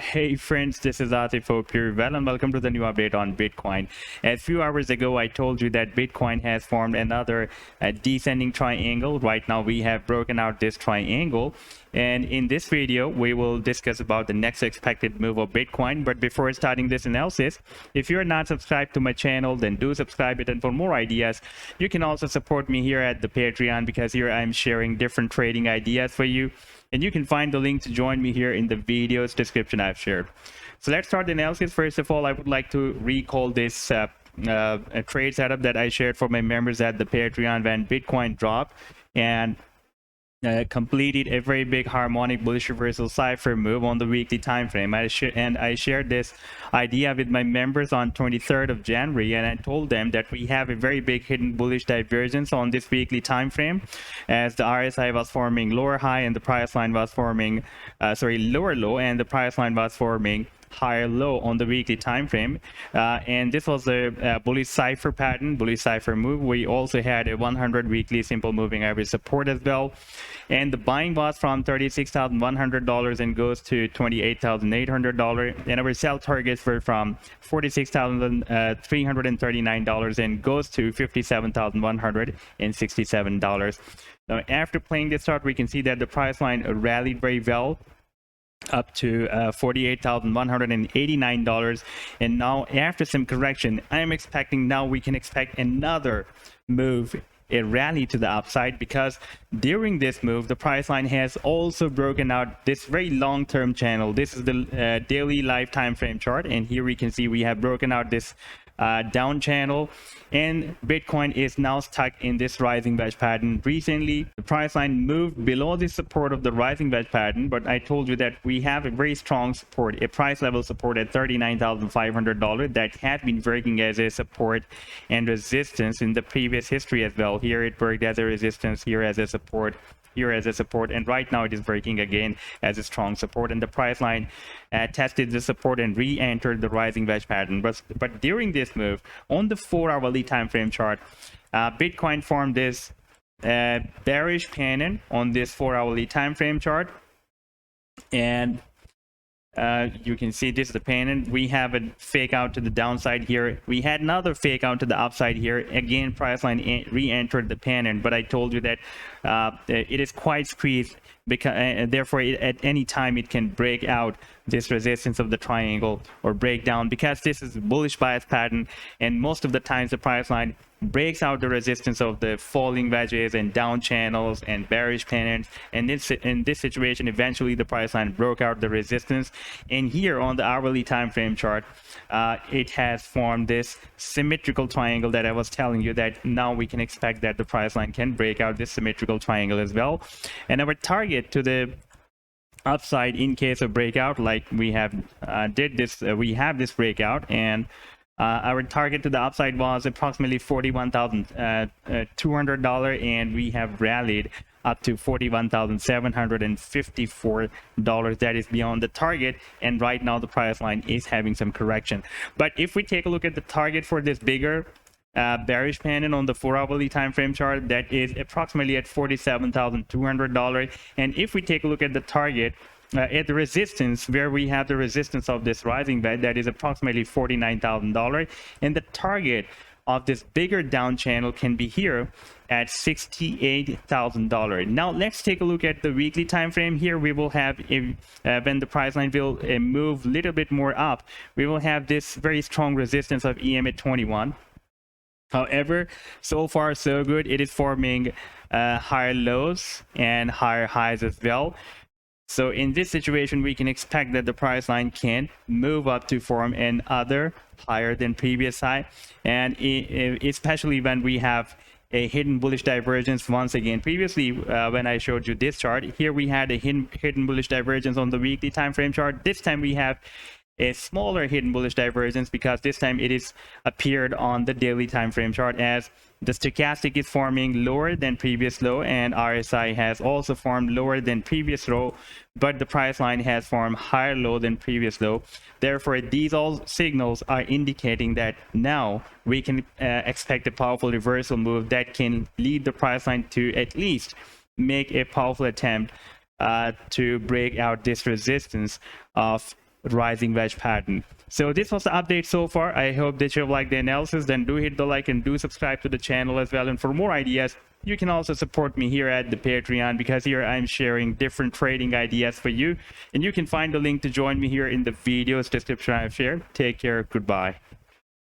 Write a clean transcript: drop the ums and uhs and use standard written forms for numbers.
Hey friends, this is Atif. Hope you're well and welcome to the new update on Bitcoin. A few hours ago, I told you that Bitcoin has formed another descending triangle. Right now, we have broken out this triangle. And in this video, we will discuss about the next expected move of Bitcoin. But before starting this analysis, if you're not subscribed to my channel, then do subscribe it. And for more ideas, you can also support me here at the Patreon, because here I'm sharing different trading ideas for you. And you can find the link to join me here in the video's description I've shared. So let's start the analysis. First of all, I would like to recall this a trade setup that I shared for my members at the Patreon when Bitcoin dropped and completed a very big harmonic bullish reversal Cypher move on the weekly time frame. I shared this idea with my members on 23rd of January, and I told them that we have a very big hidden bullish divergence on this weekly time frame, as the RSI was forming lower high and the price line was forming lower low, and the price line was forming higher low on the weekly time frame, and this was a bullish Cypher pattern, bullish Cypher move. We also had a 100 weekly simple moving average support as well, and the buying was from $36,100 and goes to $28,800, and our sell targets were from $46,339 and goes to $57,167. Now, after playing this chart, we can see that the price line rallied very well up to $48,189, and now after some correction, I am expecting now we can expect another move, a rally to the upside, because during this move the price line has also broken out this very long-term channel. This is the daily live time frame chart, and here we can see we have broken out this down channel, and Bitcoin is now stuck in this rising wedge pattern. Recently, the price line moved below the support of the rising wedge pattern, but I told you that we have a very strong support, a price level support at $39,500 that had been working as a support and resistance in the previous history as well. Here it worked as a resistance, here as a support, here as a support, and right now it is breaking again as a strong support, and the price line tested the support and re-entered the rising wedge pattern. But during this move on the 4-hourly time frame chart, Bitcoin formed this bearish pennant on this 4-hourly time frame chart, and you can see this is the pennant. We have a fake out to the downside here. We had another fake out to the upside here. Again, price line re-entered the pennant, but I told you that it is quite squeezed, because therefore at any time it can break out this resistance of the triangle or break down, because this is a bullish bias pattern, and most of the times the price line breaks out the resistance of the falling wedges and down channels and bearish pennants, and in this situation eventually the price line broke out the resistance. And here on the hourly time frame chart, it has formed this symmetrical triangle that I was telling you that now we can expect that the price line can break out this symmetrical triangle as well. And our target to the upside in case of breakout, like we have we have this breakout, and our target to the upside was approximately $41,200, and we have rallied up to $41,754. That is beyond the target, and right now the price line is having some correction. But if we take a look at the target for this bigger bearish pennant on the 4-hourly time frame chart, that is approximately at $47,200, and if we take a look at the target at the resistance, where we have the resistance of this rising wedge, that is approximately $49,000, and the target of this bigger down channel can be here at $68,000. Now let's take a look at the weekly time frame. Here we will have when the price line will move a little bit more up, we will have this very strong resistance of EM at 21. However, so far so good. It is forming higher lows and higher highs as well. So in this situation, we can expect that the price line can move up to form another higher than previous high, and especially when we have a hidden bullish divergence once again. Previously, when I showed you this chart, here we had a hidden bullish divergence on the weekly time frame chart. This time we have a smaller hidden bullish divergence, because this time it is appeared on the daily time frame chart, as the stochastic is forming lower than previous low, and RSI has also formed lower than previous low, but the price line has formed higher low than previous low. Therefore, these all signals are indicating that now we can expect a powerful reversal move that can lead the price line to at least make a powerful attempt to break out this resistance of rising wedge pattern. So this was the update so far. I hope that you have liked the analysis. Then do hit the like and do subscribe to the channel as well. And for more ideas, you can also support me here at the Patreon, because here I'm sharing different trading ideas for you. And you can find the link to join me here in the video's description I've shared. Take care. Goodbye.